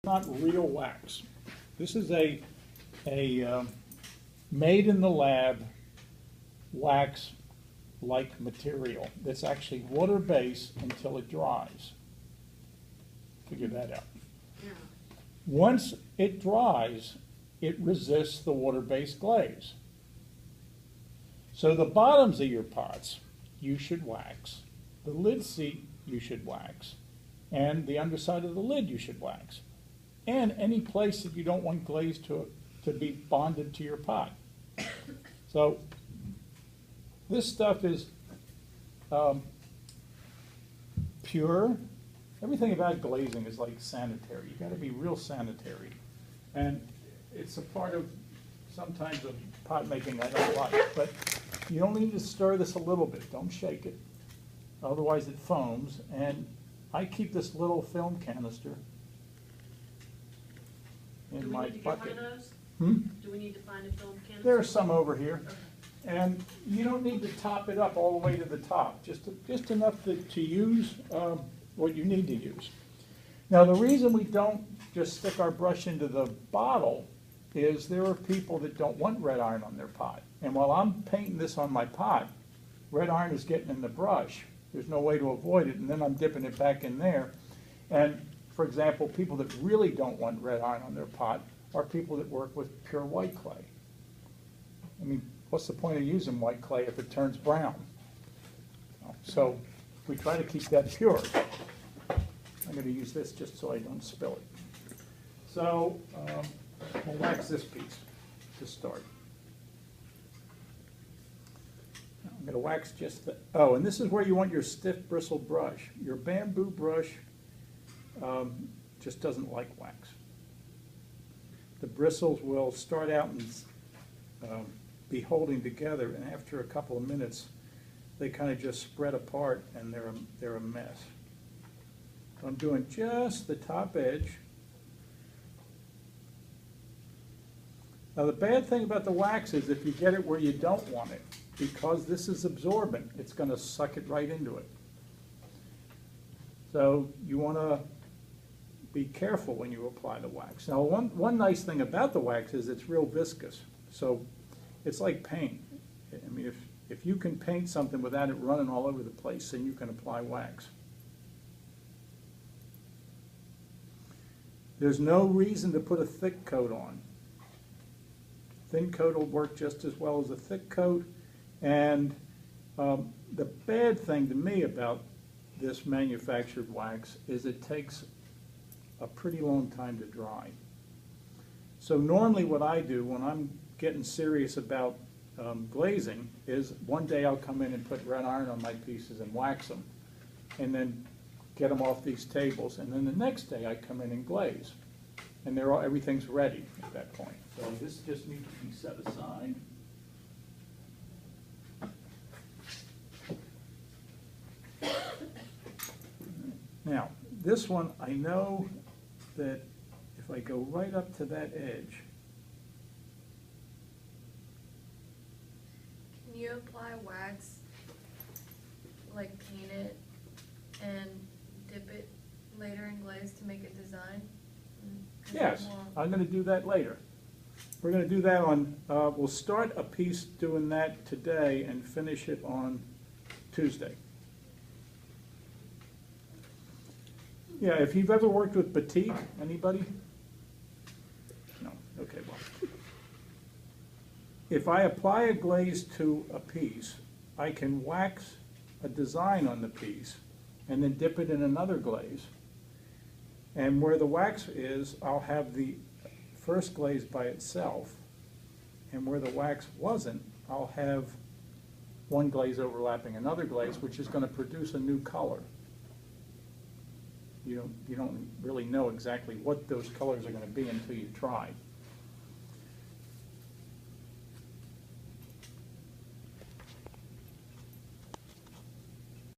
not real wax. This is a made in the lab wax-like material that's actually water-based until it dries. Figure that out. Yeah. Once it dries, it resists the water-based glaze. So the bottoms of your pots, you should wax. The lid seat, you should wax. And the underside of the lid, you should wax. And any place that you don't want glaze to be bonded to your pot. So this stuff is pure. Everything about glazing is like sanitary. You got to be real sanitary. And it's a part of sometimes of pot making I don't like. But you only need to stir this a little bit. Don't shake it. Otherwise it foams. And I keep this little film canister in my bucket. Do we need to get one of those? Do we need to find a film canister? There are some over here. Okay. And you don't need to top it up all the way to the top, just enough to use what you need to use. Now, the reason we don't just stick our brush into the bottle is there are people that don't want red iron on their pot. And while I'm painting this on my pot, red iron is getting in the brush. There's no way to avoid it, and then I'm dipping it back in there. And, for example, people that really don't want red iron on their pot are people that work with pure white clay. I mean, what's the point of using white clay if it turns brown? So we try to keep that pure. I'm going to use this just so I don't spill it. So we'll wax this piece to start. I'm going to wax just the, oh, and this is where you want your stiff bristle brush. Your bamboo brush just doesn't like wax. The bristles will start out and be holding together, and after a couple of minutes, they kind of just spread apart, and they're a mess. I'm doing just the top edge. Now, the bad thing about the wax is if you get it where you don't want it, because this is absorbent, it's going to suck it right into it. So you want to be careful when you apply the wax. Now, one nice thing about the wax is it's real viscous. So it's like paint. I mean, if you can paint something without it running all over the place, then you can apply wax. There's no reason to put a thick coat on. Thin coat will work just as well as a thick coat. And the bad thing to me about this manufactured wax is it takes a pretty long time to dry. So normally what I do when I'm getting serious about glazing is one day I'll come in and put red iron on my pieces and wax them, and then get them off these tables, and then the next day I come in and glaze, and everything's ready at that point. So this just needs to be set aside. Now, this one, I know that if I go right up to that edge, can you apply wax, like paint it and dip it later in glaze to make a design? yes, I'm going to do that later. We're going to do that on, we'll start a piece doing that today and finish it on Tuesday. Yeah, if you've ever worked with batik, anybody? No, okay, well. If I apply a glaze to a piece, I can wax a design on the piece and then dip it in another glaze. And where the wax is, I'll have the first glaze by itself, and where the wax wasn't, I'll have one glaze overlapping another glaze, which is going to produce a new color. You don't really know exactly what those colors are going to be until you try.